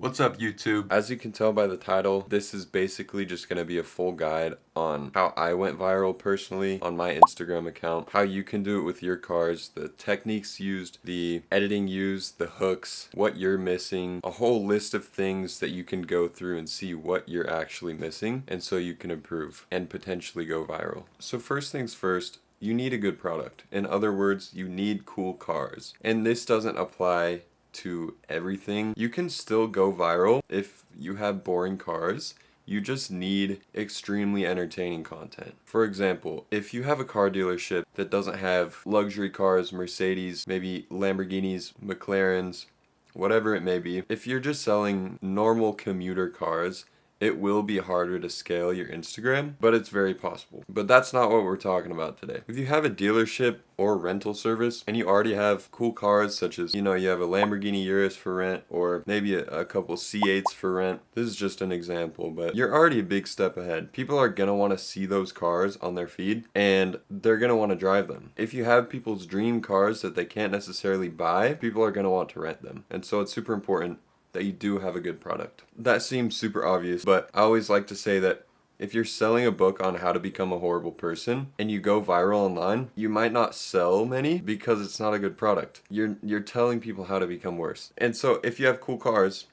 What's up, YouTube? As you can tell by the title, this is basically just going to be a full guide on how I went viral personally on my Instagram account, how you can do it with your cars, the techniques used, the editing used, the hooks, what you're missing, a whole list of things that you can go through and see what you're actually missing, and so you can improve and potentially go viral. So first things first, you need a good product. In other words, you need cool cars. And this doesn't apply to everything. You can still go viral if you have boring cars. You just need extremely entertaining content. For example, if you have a car dealership that doesn't have luxury cars, Mercedes, maybe Lamborghinis, McLarens, whatever it may be, if you're just selling normal commuter cars, it will be harder to scale your Instagram, but it's very possible. But that's not what we're talking about today. If you have a dealership or rental service and you already have cool cars such as, you have a Lamborghini Urus for rent or maybe a couple C8s for rent. This is just an example, but you're already a big step ahead. People are gonna wanna see those cars on their feed and they're gonna wanna drive them. If you have people's dream cars that they can't necessarily buy, people are gonna want to rent them. And so it's super important that you do have a good product. That seems super obvious, but I always like to say that if you're selling a book on how to become a horrible person and you go viral online, you might not sell many because it's not a good product. You're telling people how to become worse. And so if you have cool cars,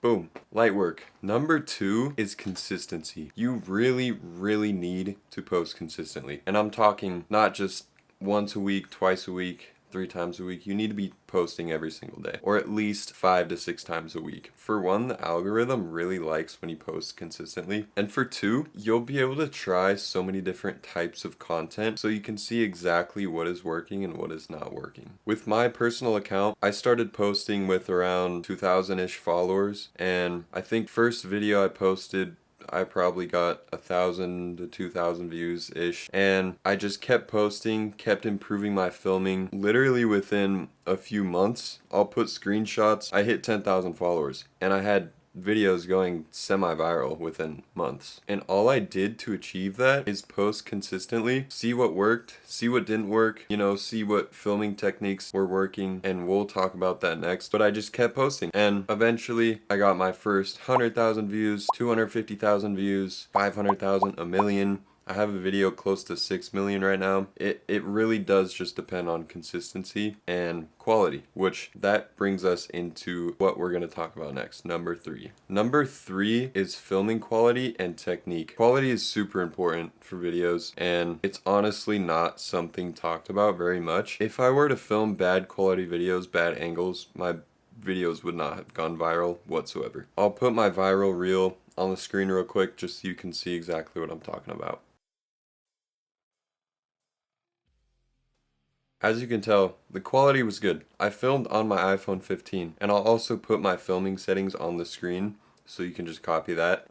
boom, light work. Number 2 is consistency. You really, really need to post consistently. And I'm talking not just once a week, twice a week, 3 times a week. You need to be posting every single day, or at least 5 to 6 times a week. For one, the algorithm really likes when you post consistently. And for 2, you'll be able to try so many different types of content so you can see exactly what is working and what is not working. With my personal account, I started posting with around 2,000-ish followers, and I think first video I posted, I probably got 1,000 to 2,000 views ish, and I just kept posting, kept improving my filming. Literally within a few months, I'll put screenshots. I hit 10,000 followers, and I had videos going semi-viral within months. And all I did to achieve that is post consistently, see what worked, see what didn't work, see what filming techniques were working, and we'll talk about that next. But I just kept posting, and eventually I got my first 100,000 views, 250,000 views, 500,000, a million. I have a video close to 6 million right now. It really does just depend on consistency and quality, which that brings us into what we're going to talk about next. Number 3. Number 3 is filming quality and technique. Quality is super important for videos, and it's honestly not something talked about very much. If I were to film bad quality videos, bad angles, my videos would not have gone viral whatsoever. I'll put my viral reel on the screen real quick just so you can see exactly what I'm talking about. As you can tell, the quality was good. I filmed on my iPhone 15, and I'll also put my filming settings on the screen so you can just copy that.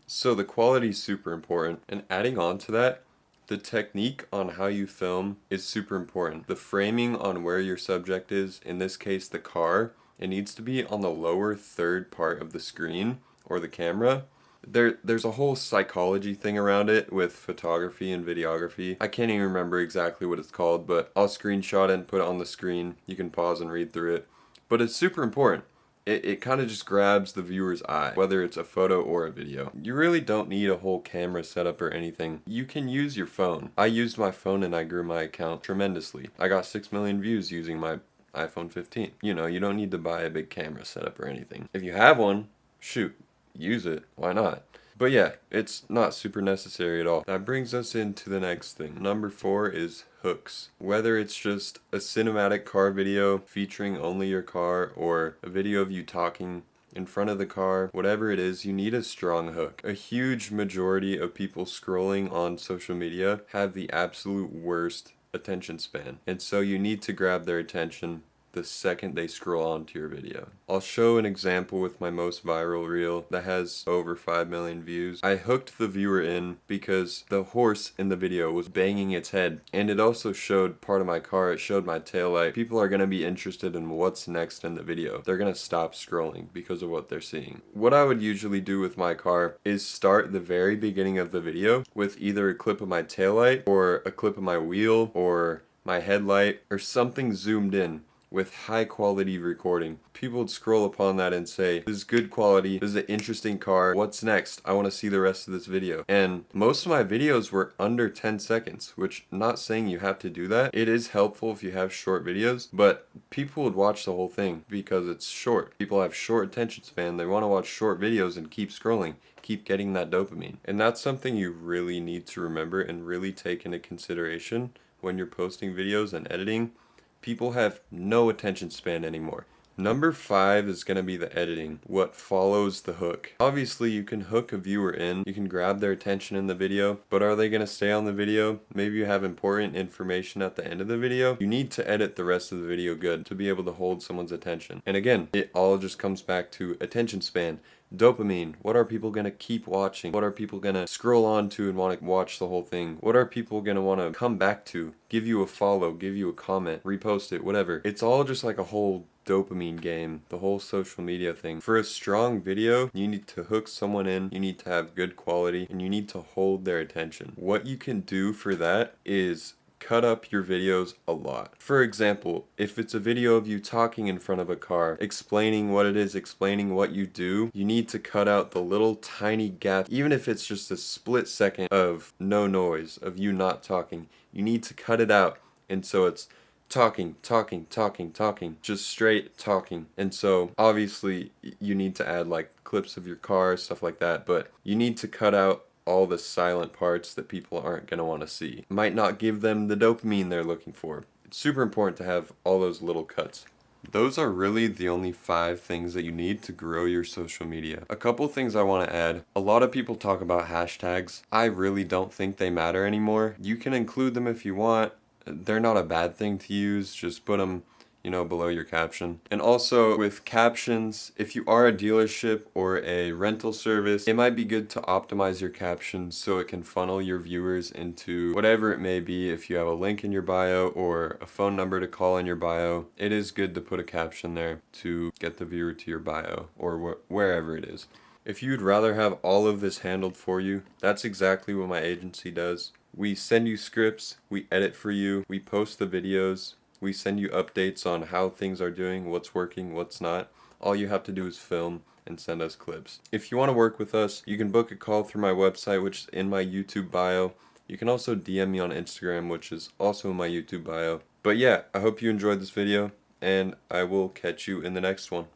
So the quality is super important, and adding on to that, the technique on how you film is super important. The framing on where your subject is, in this case the car, it needs to be on the lower third part of the screen or the camera. There's a whole psychology thing around it with photography and videography. I can't even remember exactly what it's called, but I'll screenshot it and put it on the screen. You can pause and read through it. But it's super important. It kind of just grabs the viewer's eye, whether it's a photo or a video. You really don't need a whole camera setup or anything. You can use your phone. I used my phone and I grew my account tremendously. I got 6 million views using my iPhone 15. You don't need to buy a big camera setup or anything. If you have one, shoot. Use it, why not? But yeah, it's not super necessary at all. That brings us into the next thing. Number 4 is hooks. Whether it's just a cinematic car video featuring only your car or a video of you talking in front of the car, whatever it is, you need a strong hook. A huge majority of people scrolling on social media have the absolute worst attention span, and so you need to grab their attention the second they scroll onto your video. I'll show an example with my most viral reel that has over 5 million views. I hooked the viewer in because the horse in the video was banging its head, and it also showed part of my car. It showed my taillight. People are going to be interested in what's next in the video. They're going to stop scrolling because of what they're seeing. What I would usually do with my car is start the very beginning of the video with either a clip of my taillight or a clip of my wheel or my headlight or something zoomed in with high quality recording. People would scroll upon that and say, this is good quality, this is an interesting car, what's next? I want to see the rest of this video. And most of my videos were under 10 seconds, which not saying you have to do that. It is helpful if you have short videos, but people would watch the whole thing because it's short. People have short attention span, they want to watch short videos and keep scrolling, keep getting that dopamine. And that's something you really need to remember and really take into consideration when you're posting videos and editing. People have no attention span anymore. Number 5 is going to be the editing, what follows the hook. Obviously, you can hook a viewer in, you can grab their attention in the video, but are they going to stay on the video? Maybe you have important information at the end of the video. You need to edit the rest of the video good to be able to hold someone's attention. And again, it all just comes back to attention span. Dopamine. What are people going to keep watching? What are people going to scroll on to and want to watch the whole thing? What are people going to want to come back to? Give you a follow, give you a comment, repost it, whatever. It's all just like a whole dopamine game, the whole social media thing. For a strong video, you need to hook someone in, you need to have good quality, and you need to hold their attention. What you can do for that is cut up your videos a lot. For example, if it's a video of you talking in front of a car, explaining what it is, explaining what you do, you need to cut out the little tiny gap, even if it's just a split second of no noise, of you not talking. You need to cut it out, and so it's talking, just straight talking. And so obviously you need to add like clips of your car, stuff like that, but you need to cut out all the silent parts that people aren't going to want to see. Might not give them the dopamine they're looking for. It's super important to have all those little cuts. Those are really the only 5 things that you need to grow your social media. A couple things I want to add. A lot of people talk about hashtags. I really don't think they matter anymore. You can include them if you want. They're not a bad thing to use. Just put them, below your caption. And also with captions, if you are a dealership or a rental service, it might be good to optimize your captions so it can funnel your viewers into whatever it may be. If you have a link in your bio or a phone number to call in your bio, it is good to put a caption there to get the viewer to your bio or wherever it is. If you'd rather have all of this handled for you, that's exactly what my agency does. We send you scripts, we edit for you, we post the videos, we send you updates on how things are doing, what's working, what's not. All you have to do is film and send us clips. If you want to work with us, you can book a call through my website, which is in my YouTube bio. You can also DM me on Instagram, which is also in my YouTube bio. But yeah, I hope you enjoyed this video, and I will catch you in the next one.